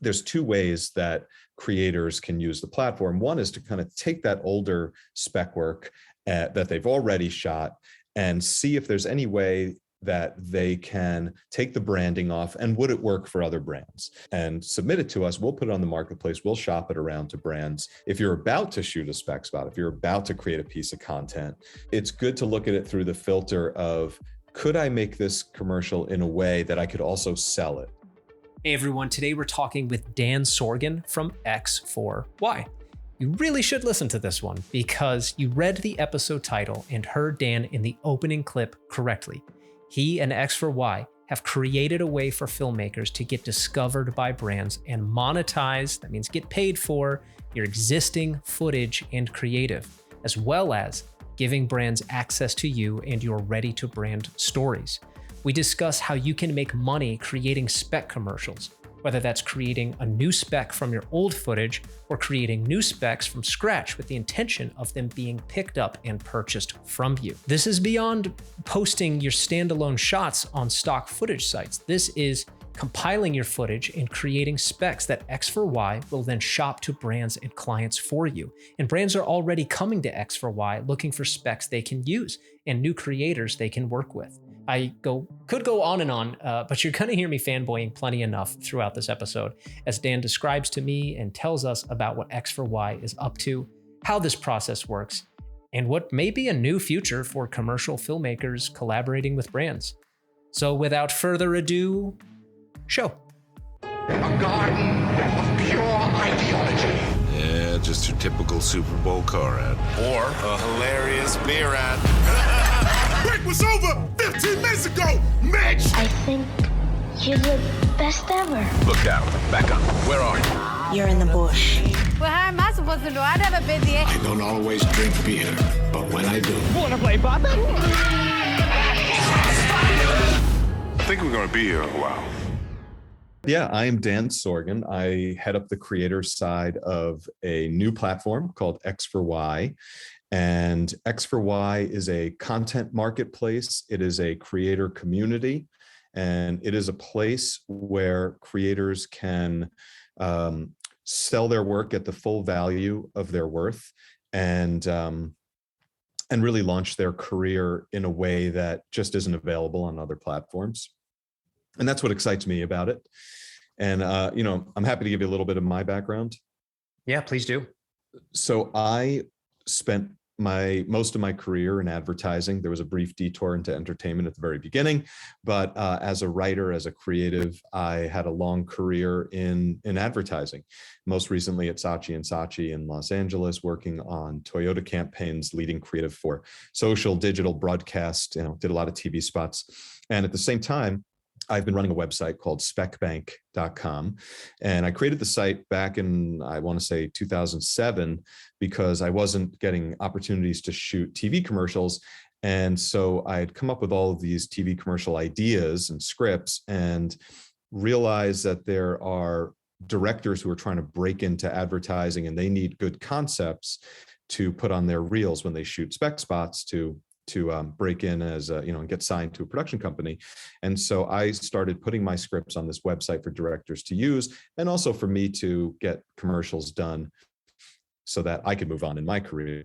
there's two ways that creators can use the platform. One is to kind of take that older spec work that they've already shot and see if there's any way that they can take the branding off and would it work for other brands and submit it to us. We'll put it on the marketplace. We'll shop it around to brands. If you're about to shoot a spec spot, if you're about to create a piece of content, it's good to look at it through the filter of, could I make this commercial in a way that I could also sell it? Hey everyone, today we're talking with Dan Sorgen from X4Y. You really should listen to this one because you read the episode title and heard Dan in the opening clip correctly. He and X4Y have created a way for filmmakers to get discovered by brands and monetize, that means get paid for, your existing footage and creative, as well as giving brands access to you and your ready-to-brand stories. We discuss how you can make money creating spec commercials, whether that's creating a new spec from your old footage or creating new specs from scratch with the intention of them being picked up and purchased from you. This is beyond posting your standalone shots on stock footage sites. This is compiling your footage and creating specs that X4Y will then shop to brands and clients for you. And brands are already coming to X4Y looking for specs they can use and new creators they can work with. I could go on and on, but you're gonna hear me fanboying plenty enough throughout this episode as Dan describes to me and tells us about what X4Y is up to, how this process works, and what may be a new future for commercial filmmakers collaborating with brands. So without further ado, show. A garden of pure ideology. Yeah, just your typical Super Bowl car ad. Or a hilarious beer ad. Break was over 15 minutes ago, Mitch! I think you're the best ever. Look down, back up. Where are you? You're in the bush. Well, how am I supposed to know? I've never been there. I don't always drink beer, but when I do... I think we're gonna be here a while. Yeah, I am Dan Sorgen. I head up the creator side of a new platform called X4Y. And X4Y is a content marketplace. It is a creator community, and it is a place where creators can sell their work at the full value of their worth and really launch their career in a way that just isn't available on other platforms. And that's what excites me about it. And, I'm happy to give you a little bit of my background. Yeah, please do. So I spent most of my career in advertising. There was a brief detour into entertainment at the very beginning, but as a writer, as a creative, I had a long career in advertising. Most recently at Saatchi & Saatchi in Los Angeles, working on Toyota campaigns, leading creative for social, digital, broadcast, did a lot of TV spots. And at the same time, I've been running a website called specbank.com. And I created the site back in, I want to say 2007, because I wasn't getting opportunities to shoot TV commercials. And so I had come up with all of these TV commercial ideas and scripts and realized that there are directors who are trying to break into advertising and they need good concepts to put on their reels when they shoot spec spots to break in as and get signed to a production company. And so I started putting my scripts on this website for directors to use, and also for me to get commercials done so that I could move on in my career.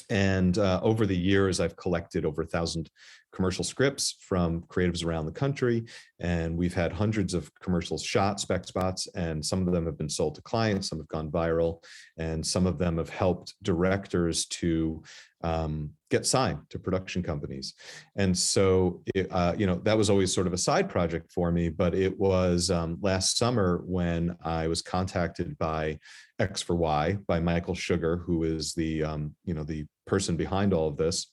And over the years, I've collected over 1,000 commercial scripts from creatives around the country. And we've had hundreds of commercials shot, spec spots, and some of them have been sold to clients, some have gone viral, and some of them have helped directors to get signed to production companies. And so, that was always sort of a side project for me, but it was last summer when I was contacted by X4Y, by Michael Sugar, who is the person behind all of this.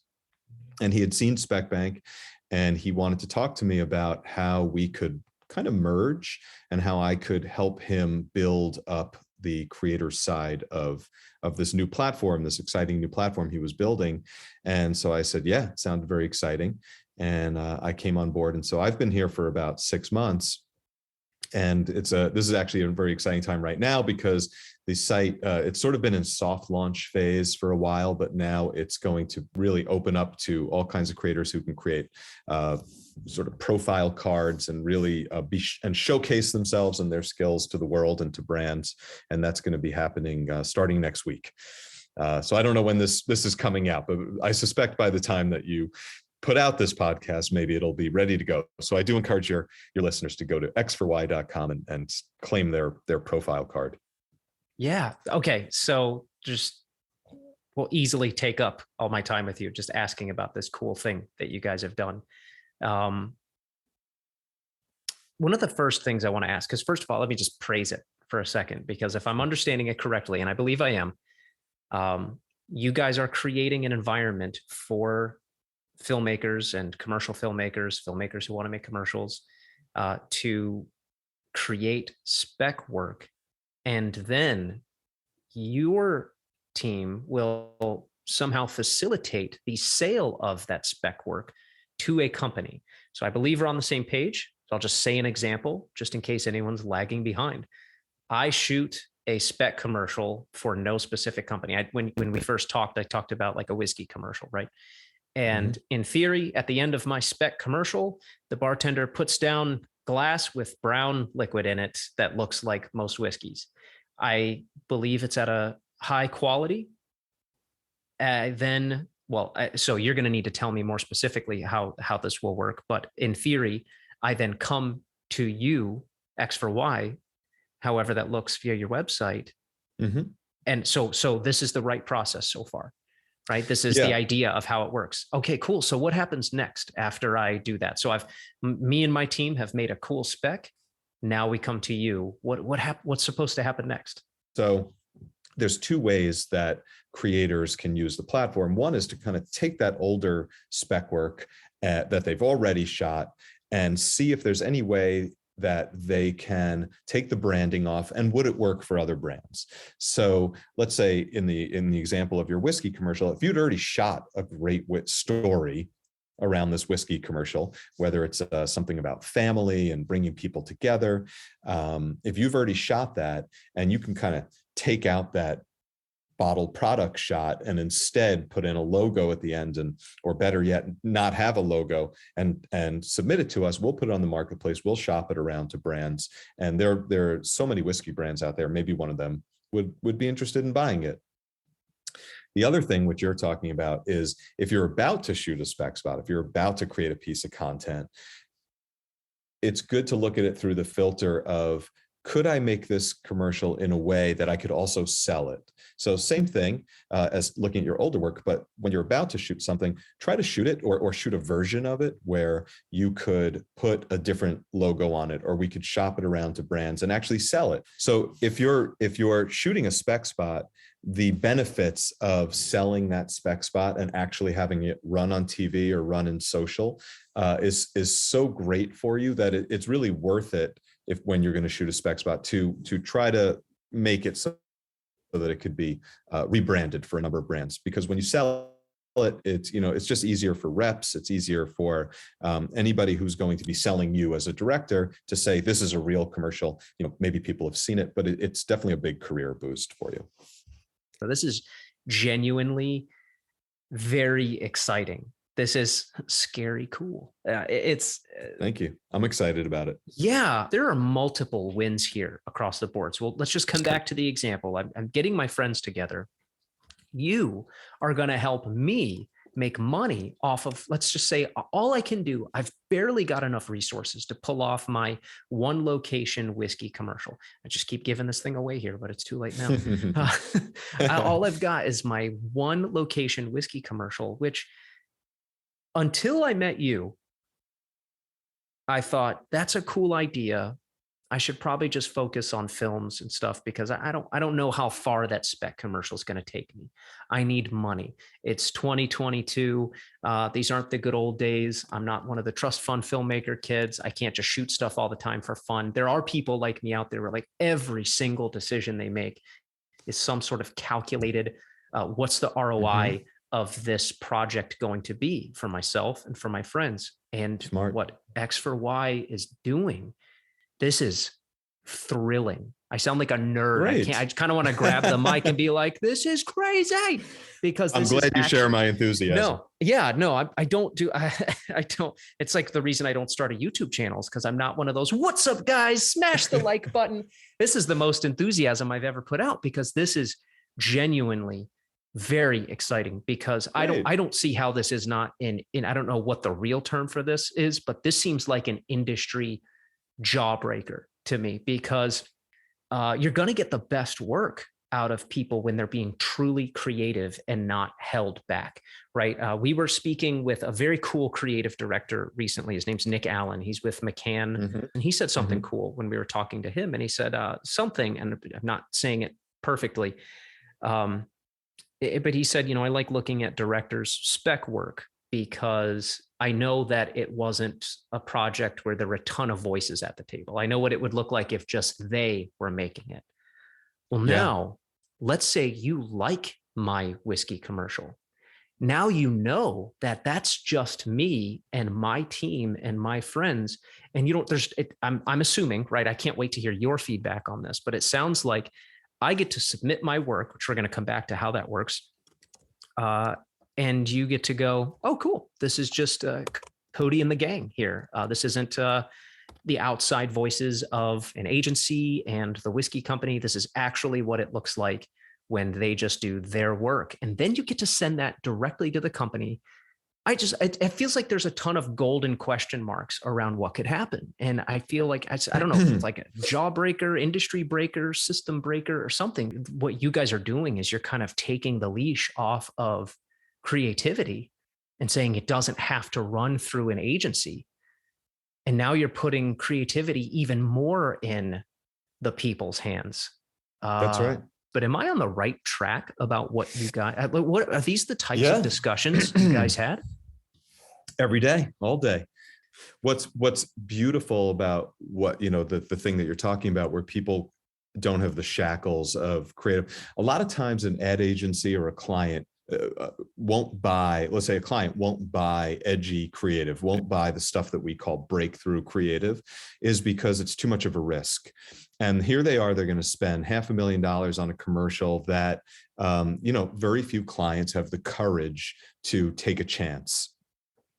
And he had seen Spec Bank and he wanted to talk to me about how we could kind of merge and how I could help him build up the creator side of this new platform, this exciting new platform he was building. And so I said, yeah, it sounded very exciting. And I came on board. And so I've been here for about 6 months. And this is actually a very exciting time right now because the site, it's sort of been in soft launch phase for a while, but now it's going to really open up to all kinds of creators who can create sort of profile cards and really and showcase themselves and their skills to the world and to brands. And that's going to be happening starting next week. So I don't know when this is coming out, but I suspect by the time that you put out this podcast, maybe it'll be ready to go. So I do encourage your listeners to go to x4y.com and claim their profile card. Yeah. Okay. So we'll easily take up all my time with you just asking about this cool thing that you guys have done. One of the first things I want to ask, because first of all, let me just praise it for a second, because if I'm understanding it correctly, and I believe I am, you guys are creating an environment for filmmakers and commercial filmmakers who want to make commercials, to create spec work. And then your team will somehow facilitate the sale of that spec work to a company. So I believe we're on the same page. So I'll just say an example, just in case anyone's lagging behind. I shoot a spec commercial for no specific company. When we first talked, I talked about like a whiskey commercial, right? And in theory, at the end of my spec commercial, the bartender puts down glass with brown liquid in it that looks like most whiskeys. I believe it's at a high quality. So you're going to need to tell me more specifically how this will work. But in theory, I then come to you, X4Y, however that looks via your website. And so this is the right process so far, right? This is the idea of how it works. Okay, cool. So what happens next after I do that? So me and my team have made a cool spec. Now we come to you. What's supposed to happen next? So there's two ways that creators can use the platform. One is to kind of take that older spec work that they've already shot and see if there's any way that they can take the branding off and would it work for other brands. So let's say in the example of your whiskey commercial, if you'd already shot a great story around this whiskey commercial, whether it's something about family and bringing people together, if you've already shot that and you can kind of take out that bottled product shot and instead put in a logo at the end, or better yet, not have a logo and submit it to us, we'll put it on the marketplace, we'll shop it around to brands. And there are so many whiskey brands out there, maybe one of them would be interested in buying it. The other thing which you're talking about is if you're about to shoot a spec spot, if you're about to create a piece of content, it's good to look at it through the filter of, could I make this commercial in a way that I could also sell it? So same thing as looking at your older work, but when you're about to shoot something, try to shoot it or shoot a version of it where you could put a different logo on it, or we could shop it around to brands and actually sell it. So if you're shooting a spec spot, the benefits of selling that spec spot and actually having it run on TV or run in social is so great for you that it's really worth it when you're going to shoot a spec spot to try to make it so that it could be rebranded for a number of brands. Because when you sell it, it's just easier for reps. It's easier for anybody who's going to be selling you as a director to say, this is a real commercial. Maybe people have seen it, but it's definitely a big career boost for you. So this is genuinely very exciting. This is scary cool. Thank you. I'm excited about it. Yeah, there are multiple wins here across the board. So let's just come back to the example. I'm getting my friends together. You are going to help me make money off of, let's just say, all I can do. I've barely got enough resources to pull off my one location whiskey commercial. I just keep giving this thing away here, but it's too late now. All I've got is my one location whiskey commercial, which until I met you, I thought that's a cool idea. I should probably just focus on films and stuff because I don't know how far that spec commercial is going to take me. I need money. It's 2022. These aren't the good old days. I'm not one of the trust fund filmmaker kids. I can't just shoot stuff all the time for fun. There are people like me out there where like every single decision they make is some sort of calculated, what's the ROI of this project going to be for myself and for my friends. And what X4Y is doing, this is thrilling. I sound like a nerd. Great. I kind of want to grab the mic and be like, this is crazy, because I'm glad you share my enthusiasm. I don't do, I don't, it's like the reason I don't start a YouTube channel is because I'm not one of those, what's up guys, smash the like button. This is the most enthusiasm I've ever put out, because this is genuinely very exciting, because I don't see how this is not in, I don't know what the real term for this is, but this seems like an industry jawbreaker to me, because you're going to get the best work out of people when they're being truly creative and not held back, right? We were speaking with a very cool creative director recently. His name's Nick Allen. He's with McCann, and he said something cool when we were talking to him, and he said something, and I'm not saying it perfectly, but he said, I like looking at directors' spec work, because I know that it wasn't a project where there were a ton of voices at the table. I know what it would look like if just they were making it. Well, now let's say you like my whiskey commercial. Now you know that that's just me and my team and my friends. And I'm assuming, right? I can't wait to hear your feedback on this, but it sounds like I get to submit my work, which we're going to come back to how that works. And you get to go, oh, cool. This is just Cody and the gang here. This isn't the outside voices of an agency and the whiskey company. This is actually what it looks like when they just do their work. And then you get to send that directly to the company. It feels like there's a ton of golden question marks around what could happen. And I feel like, I don't know if it's like a jawbreaker, industry breaker, system breaker or something. What you guys are doing is you're kind of taking the leash off of creativity and saying it doesn't have to run through an agency. And now you're putting creativity even more in the people's hands. That's right. But am I on the right track about what you got? What are these the types of discussions you guys had? Every day, all day. What's beautiful about what, the thing that you're talking about, where people don't have the shackles of creative. A lot of times an ad agency or a client won't buy, let's say a client won't buy edgy creative, won't buy the stuff that we call breakthrough creative, is because it's too much of a risk. And here they are, they're going to spend $500,000 on a commercial that, very few clients have the courage to take a chance.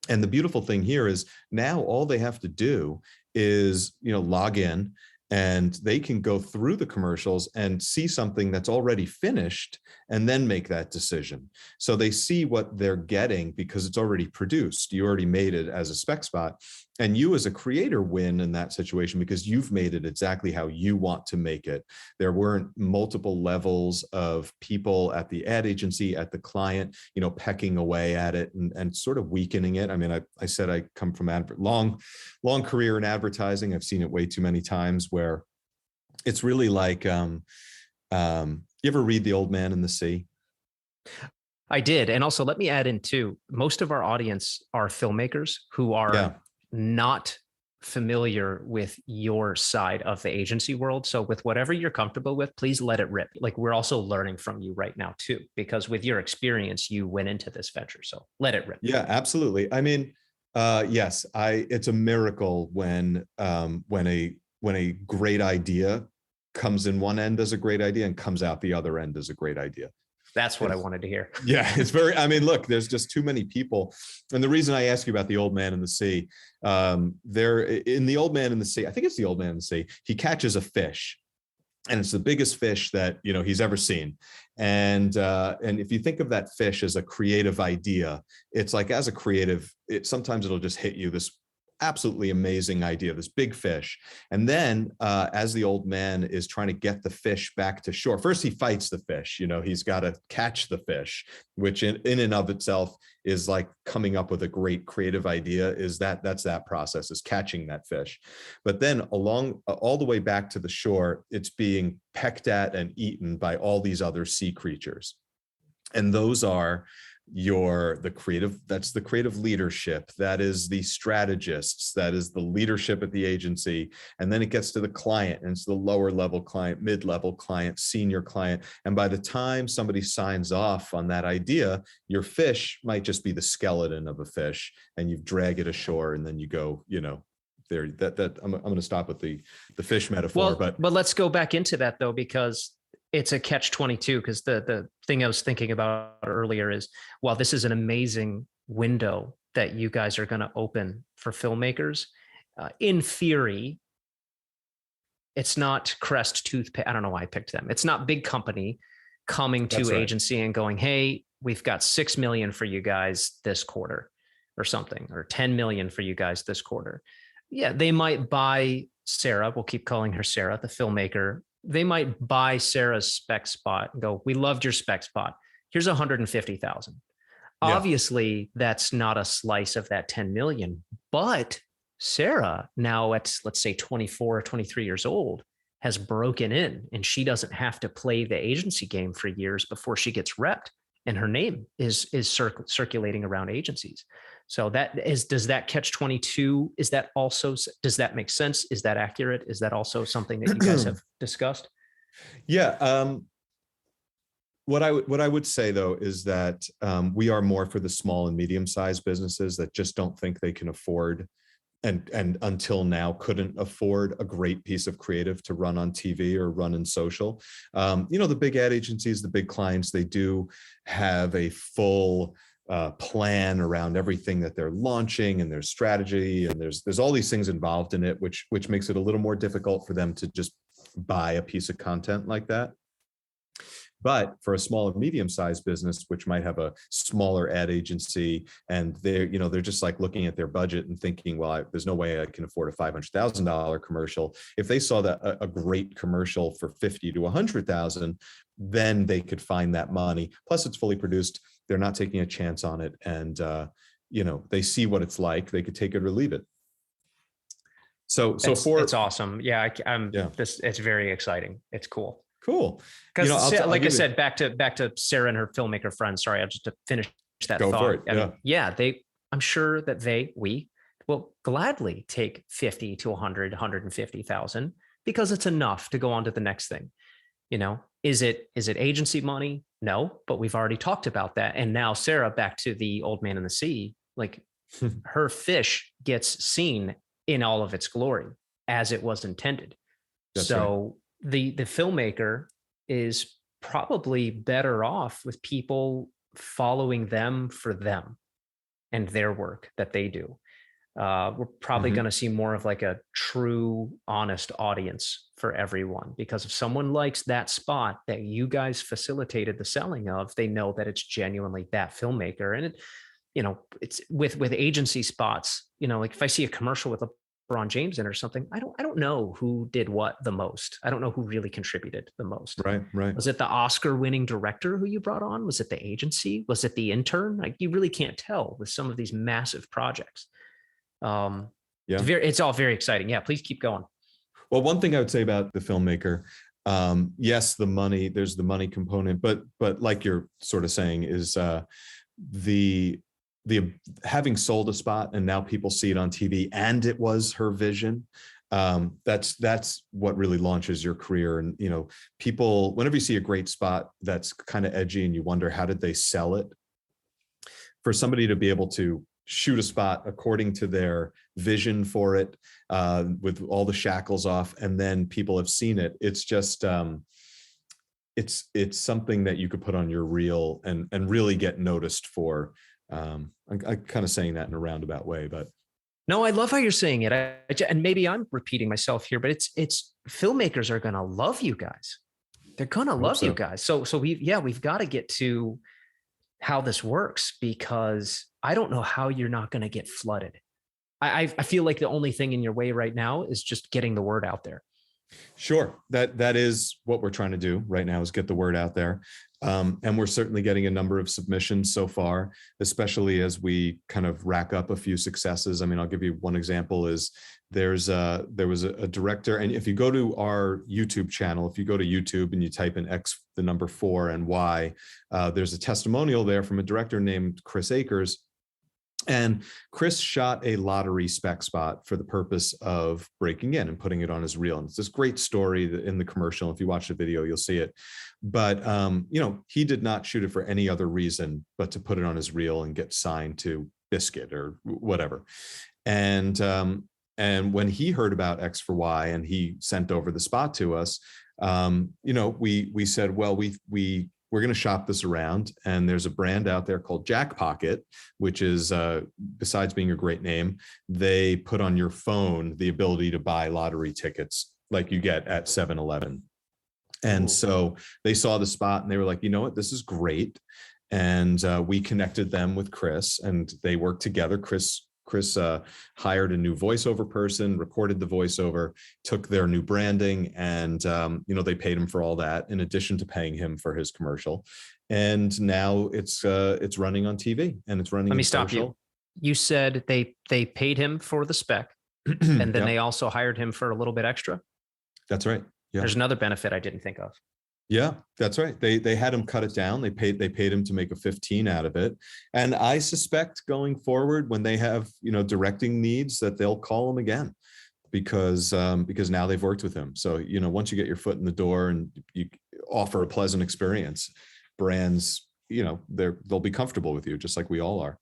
And the beautiful thing here is now all they have to do is, log in, and they can go through the commercials and see something that's already finished and then make that decision. So they see what they're getting because it's already produced. You already made it as a spec spot. And you as a creator win in that situation because you've made it exactly how you want to make it. There weren't multiple levels of people at the ad agency, at the client, pecking away at it and sort of weakening it. I mean, I said I come from long career in advertising. I've seen it way too many times where it's really like, you ever read The Old Man and the Sea? I did. And also let me add in too, most of our audience are filmmakers who are not familiar with your side of the agency world. So with whatever you're comfortable with, please let it rip. Like, we're also learning from you right now too, because with your experience, you went into this venture. So let it rip. Yeah, absolutely. I mean, yes, it's a miracle when a great idea comes in one end as a great idea and comes out the other end as a great idea. That's what I wanted to hear. Yeah, look, there's just too many people. And the reason I ask you about The Old Man and the Sea, there in The Old Man and the Sea, I think it's The Old Man and the Sea, he catches a fish. And it's the biggest fish that, he's ever seen. And if you think of that fish as a creative idea, it's like, as a creative, sometimes it'll just hit you, this absolutely amazing idea, this big fish. And then as the old man is trying to get the fish back to shore, first he fights the fish, he's got to catch the fish, which in and of itself is like coming up with a great creative idea. That's that process, is catching that fish. But then all the way back to the shore, it's being pecked at and eaten by all these other sea creatures. And those are that's the creative leadership, that is the strategists, that is the leadership at the agency. And then it gets to the client, and it's the lower level client, mid-level client, senior client. And by the time somebody signs off on that idea, your fish might just be the skeleton of a fish, and you drag it ashore, and then you go, there. That I'm going to stop with the fish metaphor. But let's go back into that though, because it's a catch-22. Because the thing I was thinking about earlier is, while this is an amazing window that you guys are going to open for filmmakers, in theory, it's not Crest toothpaste. I don't know why I picked them. It's not big company coming to agency and going, hey, we've got 6 million for you guys this quarter or something, or 10 million for you guys this quarter. Yeah, they might buy Sarah. We'll keep calling her Sarah, the filmmaker. They might buy Sarah's spec spot and go, we loved your spec spot. Here's 150,000. Yeah. Obviously, that's not a slice of that 10 million, but Sarah, now at, let's say 24 or 23 years old, has broken in, and she doesn't have to play the agency game for years before she gets repped, and her name is circulating around agencies. So does that catch-22? Is that also, does that make sense? Is that accurate? Is that also something that you guys have discussed? Yeah. What I would say though is that we are more for the small and medium-sized businesses that just don't think they can afford, and until now couldn't afford, a great piece of creative to run on TV or run in social. The big ad agencies, the big clients, they do have a full plan around everything that they're launching, and their strategy, and there's all these things involved in it, which makes it a little more difficult for them to just buy a piece of content like that. But for a small and medium-sized business, which might have a smaller ad agency, and they're just like looking at their budget and thinking, well, there's no way I can afford a $500,000 commercial. If they saw that a great commercial for 50 to 100,000, then they could find that money. Plus, it's fully produced. They're not taking a chance on it, and they see what it's like. They could take it or leave it. So it's awesome. Yeah, it's very exciting. It's cool. Cool. Because like I said, back to Sarah and her filmmaker friend. Sorry, I'll just to finish that Go thought. For it. I'm sure that we will gladly take 50 to 100, 150,000, because it's enough to go on to the next thing. Is it agency money? No, but we've already talked about that. And now Sarah, back to the old man in the sea, like her fish gets seen in all of its glory as it was intended. That's right. The filmmaker is probably better off with people following them for them and their work that they do. We're probably going to see more of like a true, honest audience for everyone, because if someone likes that spot that you guys facilitated the selling of, they know that it's genuinely that filmmaker. And it's with agency spots, like if I see a commercial with LeBron James in or something, I don't know who did what the most. I don't know who really contributed the most. Right. Was it the Oscar-winning director who you brought on? Was it the agency? Was it the intern? Like, you really can't tell with some of these massive projects. It's all very exciting. Yeah, please keep going. Well, one thing I would say about the filmmaker, yes, there's the money component, but like you're sort of saying is the having sold a spot and now people see it on TV and it was her vision. That's what really launches your career. And, people, whenever you see a great spot that's kind of edgy and you wonder, how did they sell it? For somebody to be able to shoot a spot according to their vision for it, with all the shackles off, and then people have seen it. It's just, it's something that you could put on your reel and really get noticed for. I'm kind of saying that in a roundabout way, but no, I love how you're saying it. And maybe I'm repeating myself here, but it's filmmakers are going to love you guys. They're going to love you guys. So we've got to get to how this works, because I don't know how you're not going to get flooded. I feel like the only thing in your way right now is just getting the word out there. Sure. That is what we're trying to do right now, is get the word out there. And we're certainly getting a number of submissions so far, especially as we kind of rack up a few successes. I mean, I'll give you one example is there was a director, and if you go to our YouTube channel, if you go to YouTube and you type in X4Y, there's a testimonial there from a director named Chris Akers. And Chris shot a lottery spec spot for the purpose of breaking in and putting it on his reel. And it's this great story in the commercial. If you watch the video, you'll see it. But, he did not shoot it for any other reason but to put it on his reel and get signed to Biscuit or whatever. And And when he heard about X4Y and he sent over the spot to us, we said, well, we're going to shop this around, and there's a brand out there called Jack Pocket, which is, besides being a great name, they put on your phone the ability to buy lottery tickets like you get at 7-Eleven. And so they saw the spot and they were like, you know what, this is great. And we connected them with Chris, and they worked together. Chris hired a new voiceover person, recorded the voiceover, took their new branding, and they paid him for all that in addition to paying him for his commercial. And now it's running on TV, and it's running. Let me social. stop you. You said they paid him for the spec, and then they also hired him for a little bit extra. That's right. Yeah. There's another benefit I didn't think of. Yeah, that's right. They had him cut it down. They paid him to make a 15 out of it. And I suspect going forward, when they have, directing needs, that they'll call him again because now they've worked with him. So, once you get your foot in the door and you offer a pleasant experience, brands, they'll be comfortable with you, just like we all are.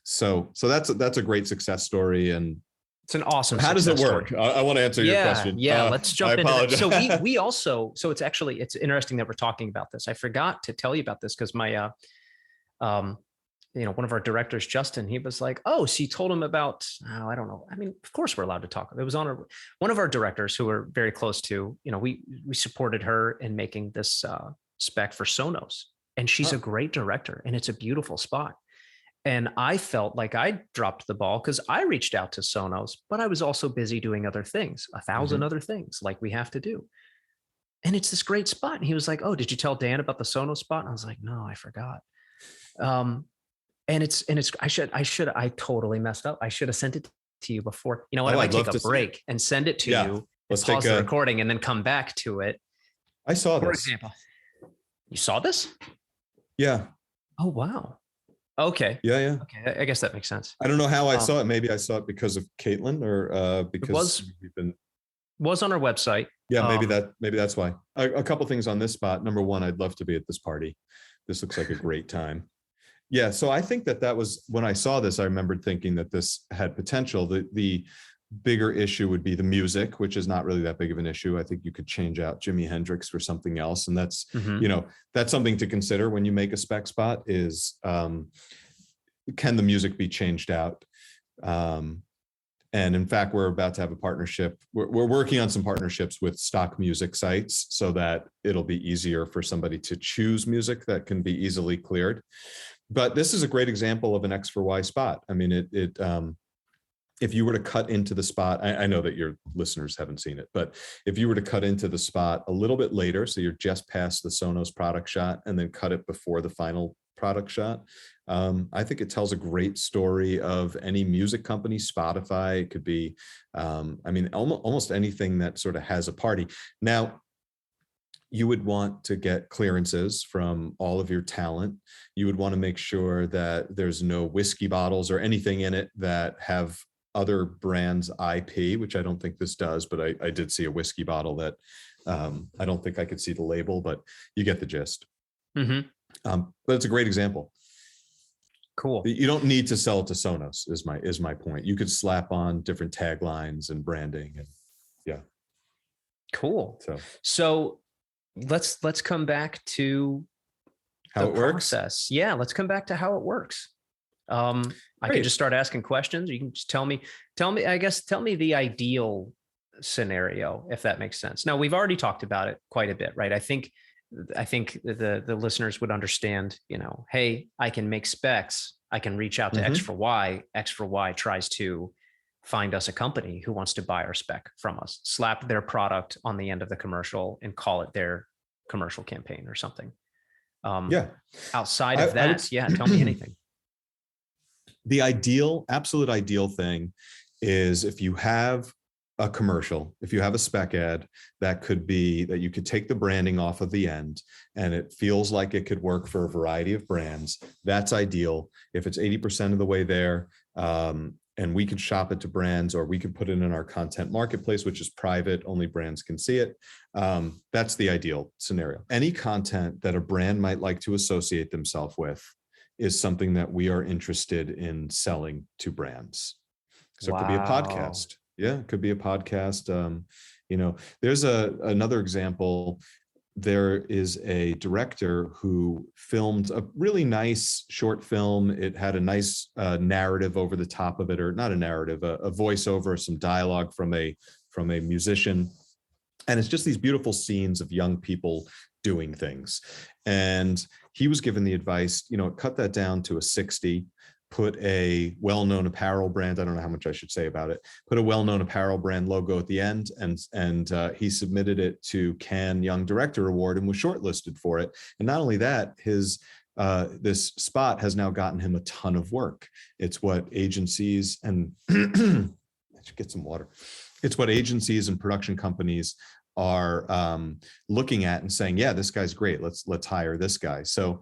So that's a great success story. And it's an awesome. How does it work? I want to answer your question. Yeah, let's jump into that. So we also, it's interesting that we're talking about this. I forgot to tell you about this because my, one of our directors, Justin, he was like, oh, so you told him about, I don't know. I mean, of course we're allowed to talk. It was on one of our directors who we're very close to, we supported her in making this spec for Sonos, and she's a great director, and it's a beautiful spot. And I felt like I dropped the ball because I reached out to Sonos, but I was also busy doing other things, 1,000 other things like we have to do. And it's this great spot. And he was like, oh, did you tell Dan about the Sonos spot? And I was like, no, I forgot. And I totally messed up. I should have sent it to you before. You know what? I might take a break and send it to you. Let's pause the recording and then come back to it. I saw this. For example, you saw this? Yeah. Oh, wow. Okay. Yeah. Okay. I guess that makes sense. I don't know how I saw it. Maybe I saw it because of Caitlin, or because was on our website. Yeah, maybe that's why. A couple things on this spot. Number one, I'd love to be at this party. This looks like a great time. Yeah. So I think that was when I saw this, I remembered thinking that this had potential. The bigger issue would be the music, which is not really that big of an issue. I think you could change out Jimi Hendrix for something else. And that's, that's something to consider when you make a spec spot is, can the music be changed out? And in fact, we're about to have a partnership. We're working on some partnerships with stock music sites so that it'll be easier for somebody to choose music that can be easily cleared. But this is a great example of an X4Y spot. I mean, if you were to cut into the spot, I know that your listeners haven't seen it, but if you were to cut into the spot a little bit later, so you're just past the Sonos product shot and then cut it before the final product shot, I think it tells a great story of any music company, Spotify. It could be, almost anything that sort of has a party. Now, you would want to get clearances from all of your talent. You would want to make sure that there's no whiskey bottles or anything in it that have other brands' IP, which I don't think this does, but I did see a whiskey bottle that I don't think I could see the label, but you get the gist. But it's a great example. Cool. You don't need to sell it to Sonos is my point. You could slap on different taglines and branding, and yeah. Cool. So let's come back to how it works. Process. Yeah, let's come back to how it works. I can just start asking questions. You can just tell me the ideal scenario, if that makes sense. Now, we've already talked about it quite a bit, right? I think the listeners would understand, hey, I can make specs. I can reach out to X4Y. X4Y tries to find us a company who wants to buy our spec from us, slap their product on the end of the commercial and call it their commercial campaign or something. Outside of that, tell me anything. The absolute ideal thing is if you have a commercial, if you have a spec ad, that could be that you could take the branding off of the end and it feels like it could work for a variety of brands. That's ideal. If it's 80% of the way there, and we could shop it to brands, or we could put it in our content marketplace, which is private, only brands can see it. That's the ideal scenario. Any content that a brand might like to associate themselves with is something that we are interested in selling to brands. So it could be a podcast. Yeah, it could be a podcast. There's another example. There is a director who filmed a really nice short film. It had a nice narrative over the top of it, or not a narrative, a voiceover, some dialogue from a musician. And it's just these beautiful scenes of young people doing things. And he was given the advice, cut that down to a 60, put a well-known apparel brand, I don't know how much I should say about it, put a well-known apparel brand logo at the end, and he submitted it to Cannes Young Director Award and was shortlisted for it. And not only that, this spot has now gotten him a ton of work. It's what agencies and I should get some water. It's what agencies and production companies are looking at and saying, yeah, this guy's great. Let's hire this guy. So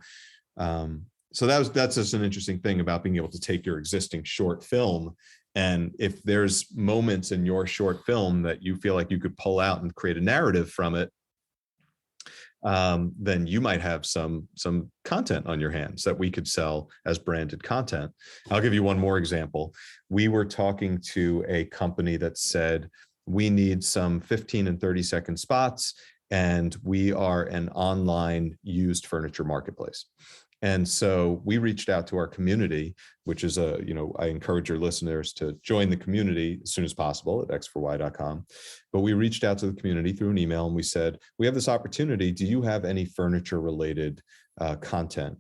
that's just an interesting thing about being able to take your existing short film, and if there's moments in your short film that you feel like you could pull out and create a narrative from it, then you might have some content on your hands that we could sell as branded content. I'll give you one more example. We were talking to a company that said, we need some 15 and 30-second spots, and we are an online used furniture marketplace. And so we reached out to our community, which is I encourage your listeners to join the community as soon as possible at x4y.com. But we reached out to the community through an email, and we said, we have this opportunity. Do you have any furniture related content?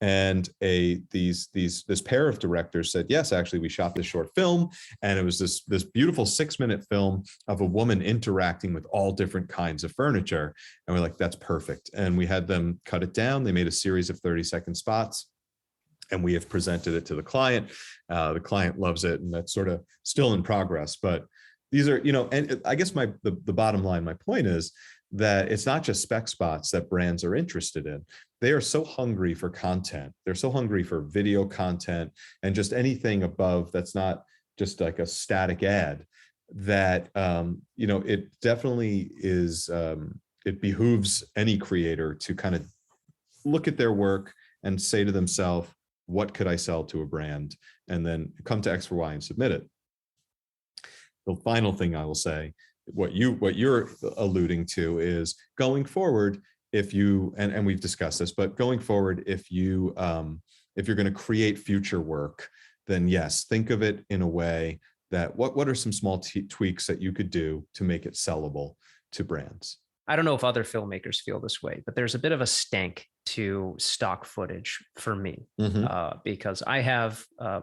And this pair of directors said, yes, actually, we shot this short film, and it was this beautiful 6-minute film of a woman interacting with all different kinds of furniture. And we're like, that's perfect. And we had them cut it down. They made a series of 30-second spots, and we have presented it to the client. The client loves it, and that's sort of still in progress. But these are, and I guess the bottom line, my point is that it's not just spec spots that brands are interested in. They are so hungry for content. They're so hungry for video content and just anything above that's not just like a static ad, that, it definitely is, it behooves any creator to kind of look at their work and say to themselves, what could I sell to a brand? And then come to X4Y and submit it. The final thing I will say, what you're alluding to is going forward, if you, and we've discussed this, but going forward, if you're going to create future work, then yes, think of it in a way that what are some small tweaks that you could do to make it sellable to brands? I don't know if other filmmakers feel this way, but there's a bit of a stank to stock footage for me, because I have, a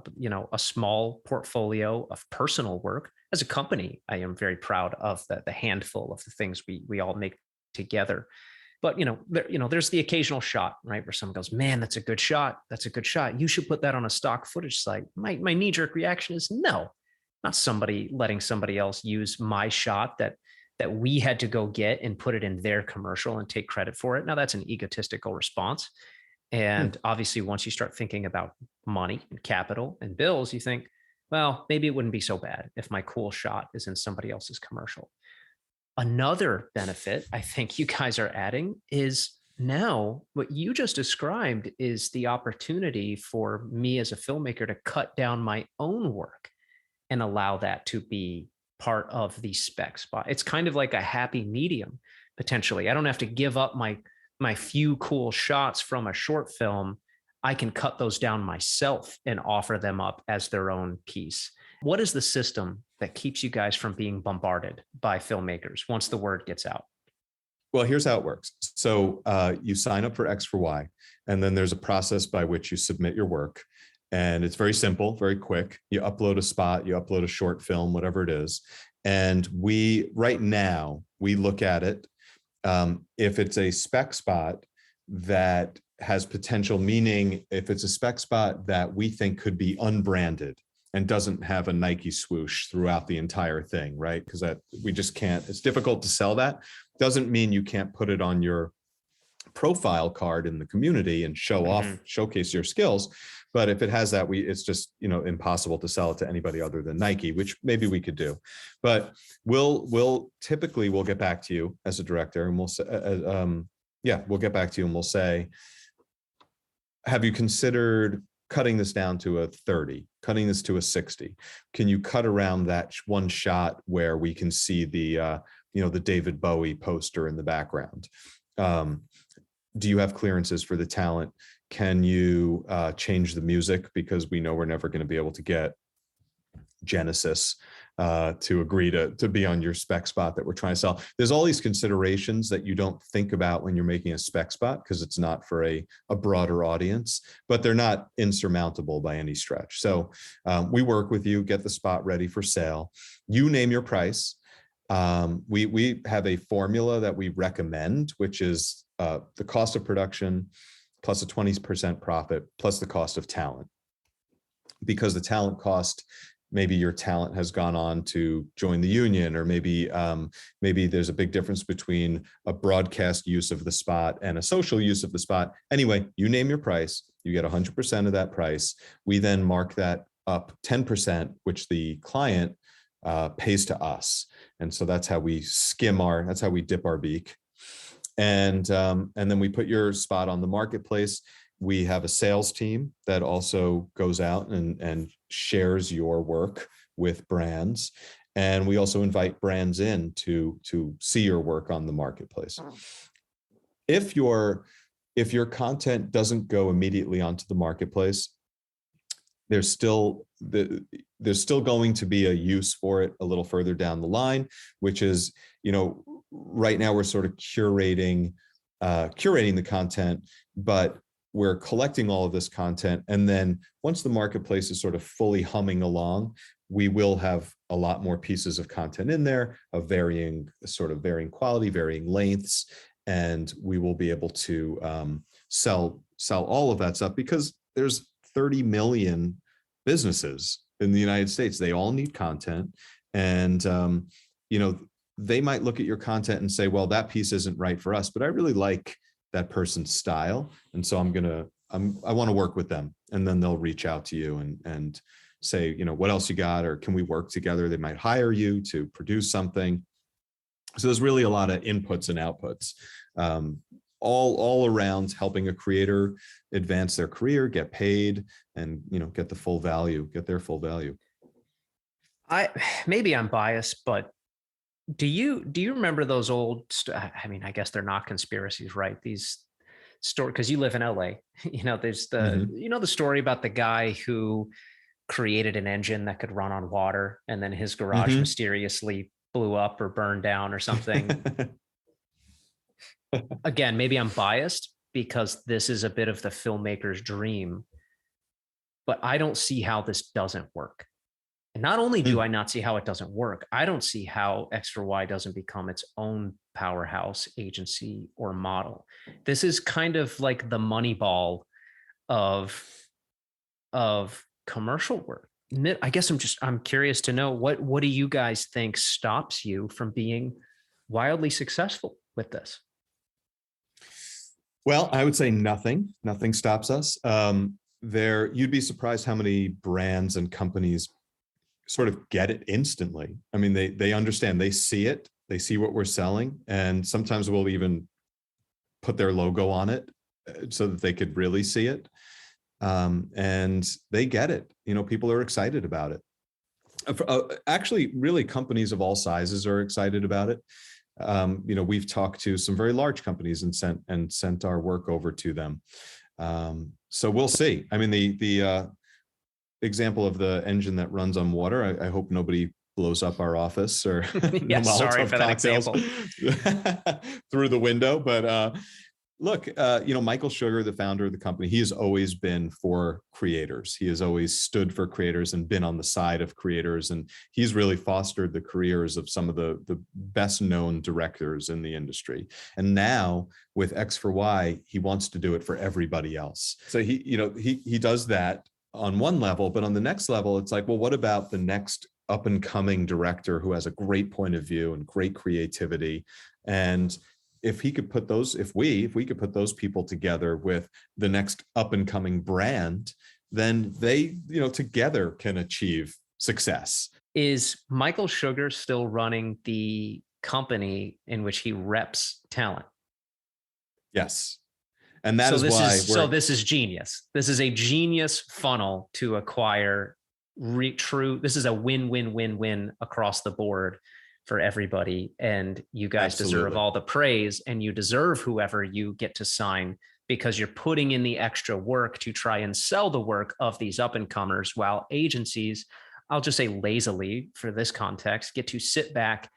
small portfolio of personal work. As a company, I am very proud of the handful of the things we all make together. But there's the occasional shot, right, where someone goes, "Man, that's a good shot. That's a good shot. You should put that on a stock footage site." My knee-jerk reaction is no, not somebody letting somebody else use my shot that we had to go get and put it in their commercial and take credit for it. Now that's an egotistical response. And obviously, once you start thinking about money and capital and bills, you think, well, maybe it wouldn't be so bad if my cool shot is in somebody else's commercial. Another benefit I think you guys are adding is now what you just described is the opportunity for me as a filmmaker to cut down my own work and allow that to be part of the spec spot. It's kind of like a happy medium, potentially. I don't have to give up my few cool shots from a short film. I can cut those down myself and offer them up as their own piece. What is the system that keeps you guys from being bombarded by filmmakers once the word gets out? Well, here's how it works. So you sign up for X4Y, and then there's a process by which you submit your work. And it's very simple, very quick. You upload a spot, you upload a short film, whatever it is. And right now, we look at it. If it's a spec spot that has potential, meaning if it's a spec spot that we think could be unbranded and doesn't have a Nike swoosh throughout the entire thing, right? Because that we just can't, it's difficult to sell that. Doesn't mean you can't put it on your profile card in the community and showcase your skills. But if it has that, it's just, impossible to sell it to anybody other than Nike, which maybe we could do. But we'll typically get back to you as a director, and we'll say, we'll get back to you and we'll say, have you considered cutting this down to a 30, cutting this to a 60. Can you cut around that one shot where we can see the, the David Bowie poster in the background? Do you have clearances for the talent? Can you change the music? Because we know we're never going to be able to get Genesis to agree to be on your spec spot that we're trying to sell. There's all these considerations that you don't think about when you're making a spec spot because it's not for a broader audience, but they're not insurmountable by any stretch. So we work with you, get the spot ready for sale. You name your price. We have a formula that we recommend, which is the cost of production plus a 20% profit plus the cost of talent. Because the talent cost, maybe your talent has gone on to join the union, or maybe there's a big difference between a broadcast use of the spot and a social use of the spot. Anyway, you name your price, you get 100% of that price. We then mark that up 10%, which the client pays to us. And so that's how we that's how we dip our beak. And then we put your spot on the marketplace. We have a sales team that also goes out and shares your work with brands. And we also invite brands in to see your work on the marketplace. If your content doesn't go immediately onto the marketplace, there's still going to be a use for it a little further down the line, which is, right now we're sort of curating the content, but we're collecting all of this content. And then once the marketplace is sort of fully humming along, we will have a lot more pieces of content in there of varying quality, varying lengths. And we will be able to sell all of that stuff because there's 30 million businesses in the United States. They all need content. And, they might look at your content and say, well, that piece isn't right for us, but I really like that person's style. And so I want to work with them. And then they'll reach out to you and say, what else you got? Or can we work together? They might hire you to produce something. So there's really a lot of inputs and outputs, all around helping a creator advance their career, get paid, and, get their full value. Maybe I'm biased, but do you remember those old, I guess they're not conspiracies, right? These stories, because you live in LA, there's the story about the guy who created an engine that could run on water, and then his garage mysteriously blew up or burned down or something. Again, maybe I'm biased because this is a bit of the filmmaker's dream, but I don't see how this doesn't work. And not only do I not see how it doesn't work, I don't see how X4Y doesn't become its own powerhouse agency or model. This is kind of like the Moneyball of commercial work. I guess I'm curious to know what do you guys think stops you from being wildly successful with this? Well, I would say nothing stops us. You'd be surprised how many brands and companies sort of get it instantly. I mean, they understand, they see it, they see what we're selling, and sometimes we'll even put their logo on it so that they could really see it. And they get it. People are excited about it. Actually, really, companies of all sizes are excited about it. We've talked to some very large companies and sent our work over to them. So we'll see. I mean, the example of the engine that runs on water, I hope nobody blows up our office or yeah, sorry for that example through the window. But look, Michael Sugar, the founder of the company, he has always been for creators. He has always stood for creators and been on the side of creators. And he's really fostered the careers of some of the best known directors in the industry. And now with X4Y, he wants to do it for everybody else. So he does that on one level, but on the next level, it's like, well, what about the next up and coming director who has a great point of view and great creativity? And if we could put those people together with the next up and coming brand, then they, together can achieve success. Is Michael Sugar still running the company in which he reps talent? Yes. And that is why this is genius. This is a genius funnel to acquire this is a win-win-win-win across the board for everybody. And you guys deserve all the praise, and you deserve whoever you get to sign, because you're putting in the extra work to try and sell the work of these up and comers, while agencies, I'll just say lazily for this context, get to sit back,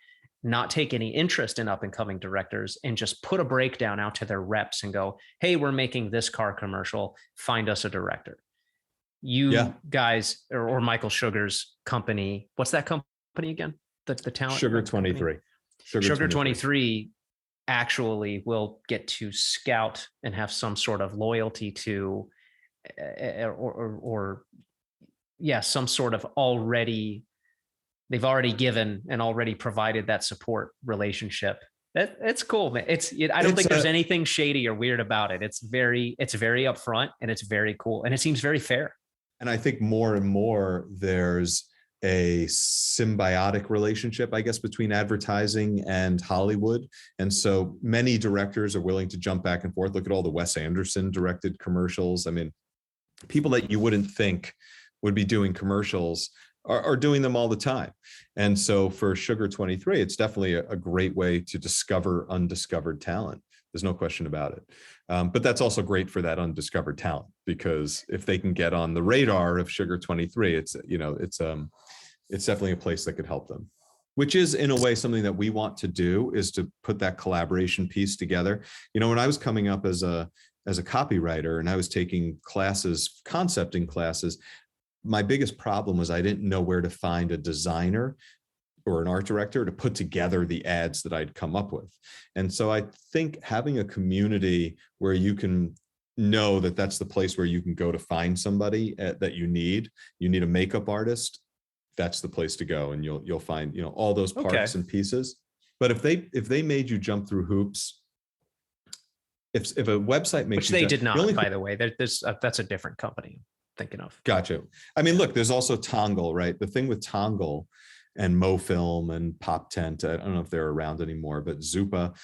not take any interest in up and coming directors, and just put a breakdown out to their reps and go, hey, we're making this car commercial, find us a director. You guys, or Michael Sugar's company, what's that company again? The talent? Sugar 23. Sugar 23 actually will get to scout and have some sort of loyalty to, some sort of they've already given and already provided that support relationship. It's cool, man. I don't think there's anything shady or weird about it. It's very upfront, and it's very cool, and it seems very fair. And I think more and more there's a symbiotic relationship, I guess, between advertising and Hollywood. And so many directors are willing to jump back and forth. Look at all the Wes Anderson directed commercials. I mean, people that you wouldn't think would be doing commercials are doing them all the time. And so for Sugar 23, it's definitely a great way to discover undiscovered talent. There's no question about it. But that's also great for that undiscovered talent, because if they can get on the radar of Sugar 23, it's definitely a place that could help them, which is in a way something that we want to do, is to put that collaboration piece together. When I was coming up as a copywriter and I was taking classes, concepting classes, my biggest problem was I didn't know where to find a designer or an art director to put together the ads that I'd come up with. And so I think having a community where you can know that that's the place where you can go to find somebody that you need a makeup artist, that's the place to go, and you'll find, all those parts and pieces. But if they made you jump through hoops, if a website makes you, which they did not, by the way, that's a different company I'm thinking of. Gotcha. I mean, look, there's also Tongle, right? The thing with Tongle and MoFilm and Pop Tent, I don't know if they're around anymore, but Zupa,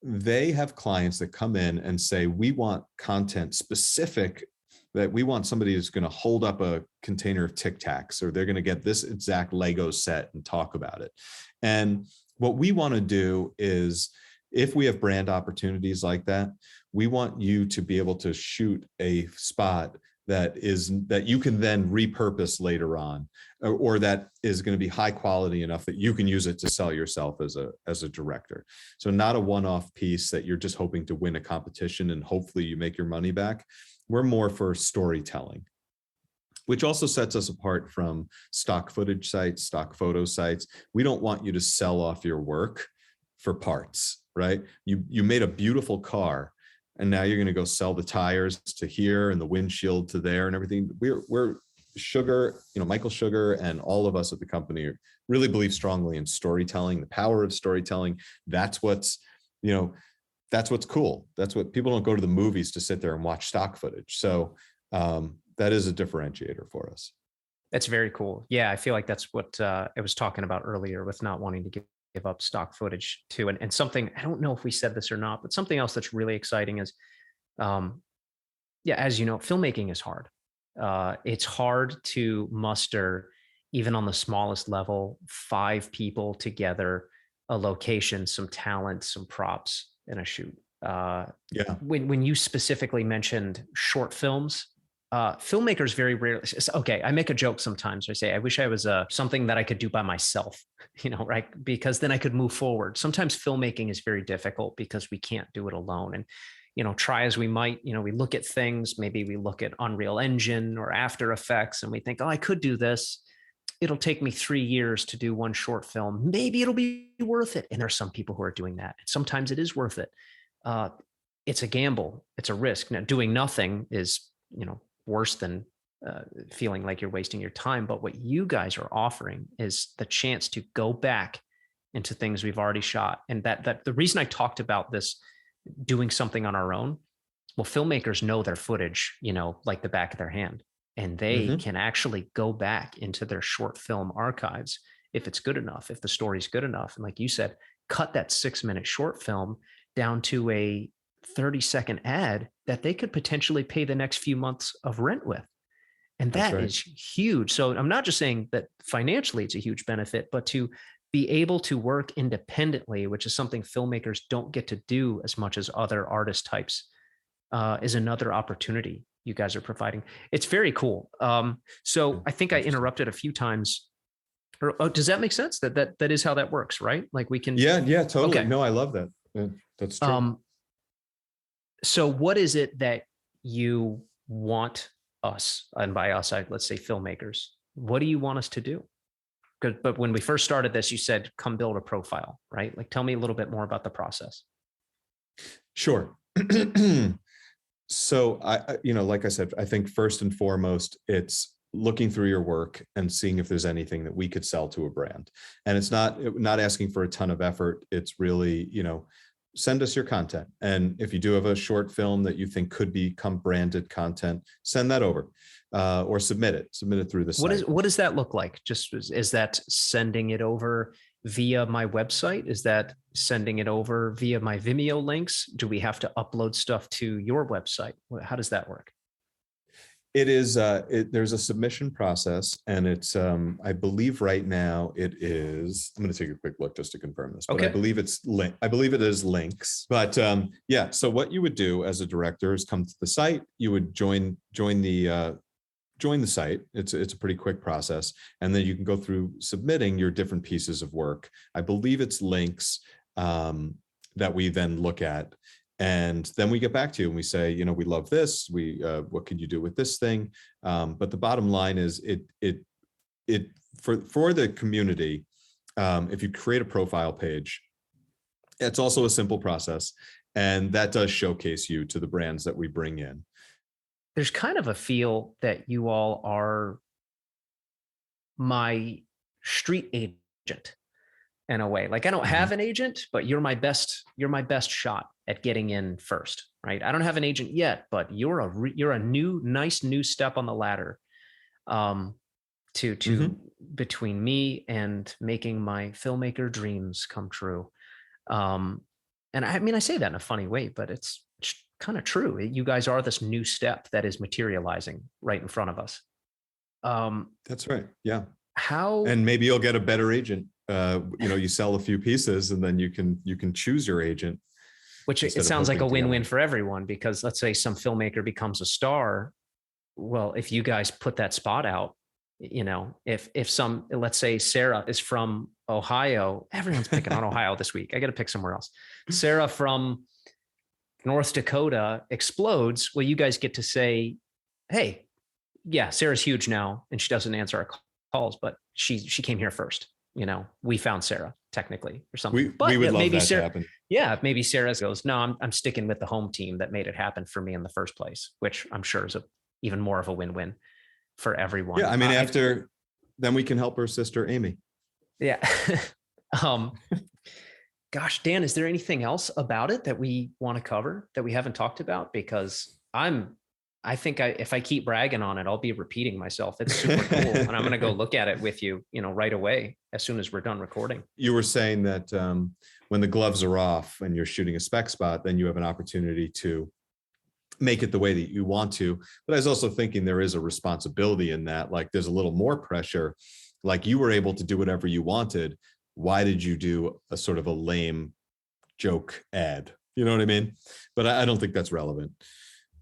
they have clients that come in and say, we want content specific, that we want somebody who's going to hold up a container of Tic Tacs, or they're going to get this exact Lego set and talk about it. And what we want to do is, if we have brand opportunities like that, we want you to be able to shoot a spot that you can then repurpose later on, or that is going to be high quality enough that you can use it to sell yourself as a director. So not a one-off piece that you're just hoping to win a competition and hopefully you make your money back. We're more for storytelling, which also sets us apart from stock footage sites, stock photo sites. We don't want you to sell off your work for parts, right? You made a beautiful car, and now you're going to go sell the tires to here and the windshield to there and everything. We're Sugar, Michael Sugar and all of us at the company really believe strongly in storytelling, the power of storytelling. That's what's cool. That's what people don't go to the movies to sit there and watch stock footage. So that is a differentiator for us. That's very cool. Yeah, I feel like that's what I was talking about earlier with not wanting to give up stock footage too. And something, I don't know if we said this or not, but something else that's really exciting is, as you know, filmmaking is hard. It's hard to muster, even on the smallest level, 5 people together, a location, some talent, some props, and a shoot. When you specifically mentioned short films, filmmakers very rarely, okay, I make a joke sometimes. I say, I wish I was something that I could do by myself, right? Because then I could move forward. Sometimes filmmaking is very difficult because we can't do it alone. And, try as we might, we look at things, maybe we look at Unreal Engine or After Effects and we think, oh, I could do this. It'll take me 3 years to do one short film. Maybe it'll be worth it. And there's some people who are doing that. Sometimes it is worth it. It's a gamble. It's a risk. Now, doing nothing is, worse than feeling like you're wasting your time. But what you guys are offering is the chance to go back into things we've already shot. And that the reason I talked about this, doing something on our own, well, filmmakers know their footage, like the back of their hand, and they can actually go back into their short film archives if it's good enough, if the story's good enough. And like you said, cut that 6-minute short film down to a 30-second ad that they could potentially pay the next few months of rent with. And that is huge. So I'm not just saying that financially it's a huge benefit, but to be able to work independently, which is something filmmakers don't get to do as much as other artist types, is another opportunity you guys are providing. It's very cool. So I think I interrupted a few times. Does that make sense? That is how that works, right? Like we can. Yeah, totally. Okay. No, I love that. That's true. So what is it that you want us, and by us, let's say filmmakers, what do you want us to do? But when we first started this, you said, come build a profile, right? Like, tell me a little bit more about the process. Sure. So like I said, I think first and foremost, it's looking through your work and seeing if there's anything that we could sell to a brand. And it's not asking for a ton of effort. It's really, send us your content. And if you do have a short film that you think could become branded content, send that over, or submit it through the site. What does that look like? Just, is that sending it over via my website? Is that sending it over via my Vimeo links? Do we have to upload stuff to your website? How does that work? It is, there's a submission process, and it's, I believe right now it is, I'm going to take a quick look just to confirm this, but okay. I believe it is links, but yeah. So what you would do as a director is come to the site, you would join the site. It's a pretty quick process. And then you can go through submitting your different pieces of work. I believe it's links that we then look at. And then we get back to you and we say, we love this. What can you do with this thing? But the bottom line is for the community, if you create a profile page, it's also a simple process. And that does showcase you to the brands that we bring in. There's kind of a feel that you all are my street agent in a way. Like, I don't have an agent, but you're my best shot at getting in first, right? I don't have an agent yet, but you're a nice new step on the ladder between me and making my filmmaker dreams come true. And I mean, I say that in a funny way, but it's kind of true. You guys are this new step that is materializing right in front of us. That's right. Yeah. How? And maybe you'll get a better agent. You sell a few pieces and then you can choose your agent. Which it sounds like a win-win for everyone, because let's say some filmmaker becomes a star. Well, if you guys put that spot out, let's say Sarah is from Ohio, everyone's picking on Ohio this week. I got to pick somewhere else. Sarah from North Dakota explodes. Well, you guys get to say, hey, yeah, Sarah's huge now and she doesn't answer our calls, but she came here first. We found Sarah technically or something. We would love that to happen. Yeah, maybe Sarah goes, no, I'm sticking with the home team that made it happen for me in the first place, which I'm sure is even more of a win-win for everyone. Yeah, I mean, then we can help her sister Amy. Yeah. Gosh, Dan, is there anything else about it that we want to cover that we haven't talked about? Because I think if I keep bragging on it, I'll be repeating myself. It's super cool. And I'm going to go look at it with you, right away, as soon as we're done recording. You were saying that when the gloves are off and you're shooting a spec spot, then you have an opportunity to make it the way that you want to. But I was also thinking there is a responsibility in that, like there's a little more pressure. Like you were able to do whatever you wanted. Why did you do a sort of a lame joke ad? You know what I mean? But I don't think that's relevant.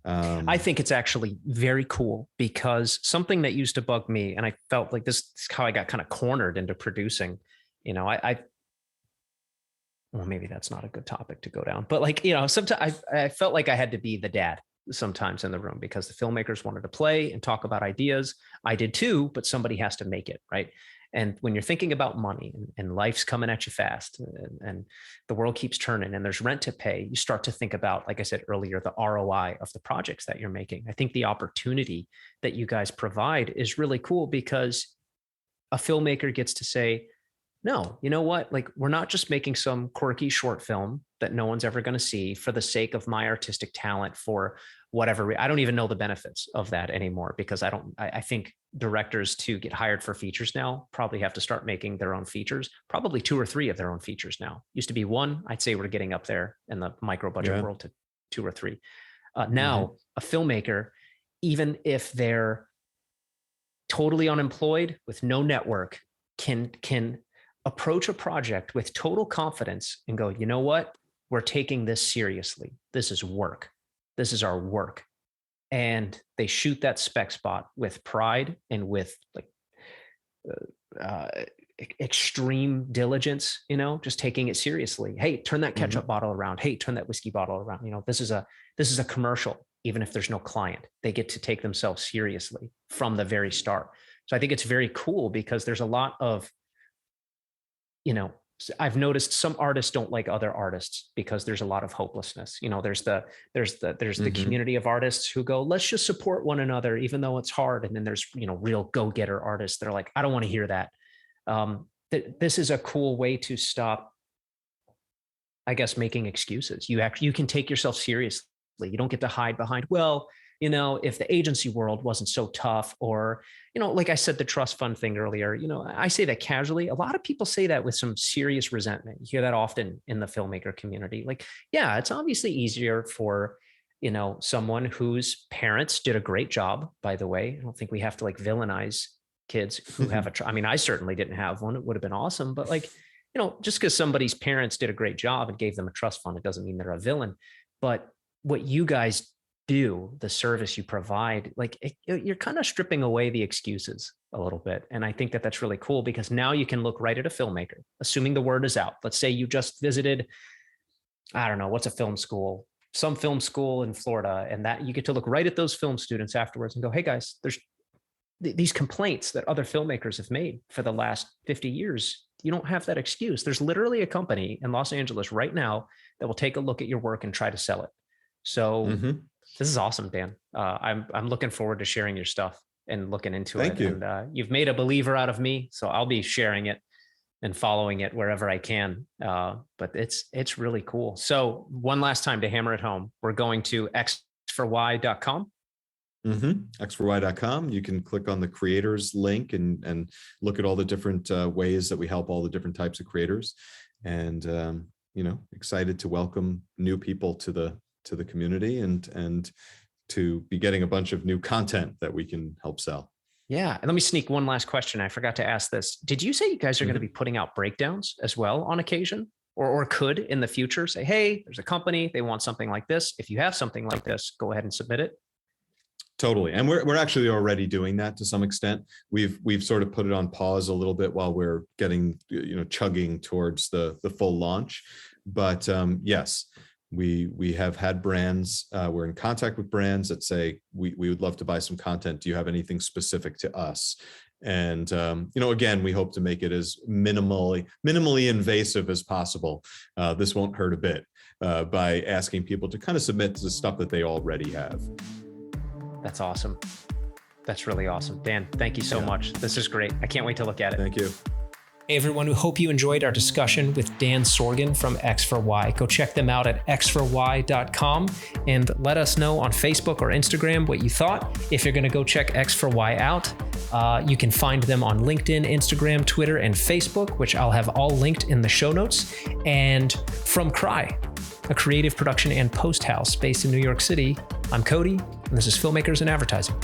I think it's actually very cool, because something that used to bug me, and I felt like this is how I got kind of cornered into producing, well, maybe that's not a good topic to go down, but sometimes I felt like I had to be the dad sometimes in the room, because the filmmakers wanted to play and talk about ideas. I did too, but somebody has to make it, right? And when you're thinking about money and life's coming at you fast and the world keeps turning and there's rent to pay, you start to think about, like I said earlier, the ROI of the projects that you're making. I think the opportunity that you guys provide is really cool, because a filmmaker gets to say, no, you know what? Like, we're not just making some quirky short film that no one's ever going to see for the sake of my artistic talent for whatever. I don't even know the benefits of that anymore, because I think directors to get hired for features now probably have to start making their own features, probably 2 or 3 of their own features now. Used to be 1. I'd say we're getting up there in the micro budget world 2 or 3. Now a filmmaker, even if they're totally unemployed with no network, can approach a project with total confidence and go, you know what? We're taking this seriously. This is work. This is our work. And they shoot that spec spot with pride and with like extreme diligence, you know, just taking it seriously. Hey, turn that ketchup bottle around. Hey, turn that whiskey bottle around. You know, this is a commercial, even if there's no client. They get to take themselves seriously from the very start. So I think it's very cool because there's a lot of, you know, I've noticed some artists don't like other artists because there's a lot of hopelessness. You know, there's the community of artists who go, let's just support one another, even though it's hard. And then there's, you know, real go-getter artists that are like, I don't want to hear that. This is a cool way to stop, I guess, making excuses. You can take yourself seriously. You don't get to hide behind, well, you know, if the agency world wasn't so tough, or, you know, like I said, the trust fund thing earlier, you know, I say that casually. A lot of people say that with some serious resentment. You hear that often in the filmmaker community. Like, yeah, it's obviously easier for, you know, someone whose parents did a great job, by the way. I don't think we have to like villainize kids who have I mean, I certainly didn't have one. It would have been awesome. But like, you know, just because somebody's parents did a great job and gave them a trust fund, it doesn't mean they're a villain. But what you guys do, the service you provide, like you're kind of stripping away the excuses a little bit. And I think that that's really cool because now you can look right at a filmmaker, assuming the word is out. Let's say you just visited, I don't know, what's a film school, some film school in Florida, and that you get to look right at those film students afterwards and go, hey guys, there's these complaints that other filmmakers have made for the last 50 years. You don't have that excuse. There's literally a company in Los Angeles right now that will take a look at your work and try to sell it. So this is awesome, Dan. I'm looking forward to sharing your stuff and looking into it. Thank you. And you've made a believer out of me, so I'll be sharing it and following it wherever I can. But it's really cool. So one last time to hammer it home, we're going to X4Y.com. X4Y.com. You can click on the creators link and look at all the different ways that we help all the different types of creators. And you know, excited to welcome new people to the community and to be getting a bunch of new content that we can help sell. Yeah. And let me sneak one last question. I forgot to ask this. Did you say you guys are going to be putting out breakdowns as well on occasion, or could in the future say, hey, there's a company, they want something like this. If you have something like this, go ahead and submit it. Totally. And we're actually already doing that to some extent. We've sort of put it on pause a little bit while we're getting, you know, chugging towards the full launch. But yes, we have had brands, we're in contact with brands that say, we would love to buy some content. Do you have anything specific to us? And, you know, again, we hope to make it as minimally invasive as possible. This won't hurt a bit by asking people to kind of submit the stuff that they already have. That's awesome. That's really awesome. Dan, thank you so much. This is great. I can't wait to look at it. Thank you. Hey everyone, we hope you enjoyed our discussion with Dan Sorgen from X4Y. Go check them out at X4Y.com and let us know on Facebook or Instagram what you thought. If you're going to go check X4Y out, you can find them on LinkedIn, Instagram, Twitter, and Facebook, which I'll have all linked in the show notes. And from Cry, a creative production and post house based in New York City, I'm Cody, and this is Filmmakers and Advertising.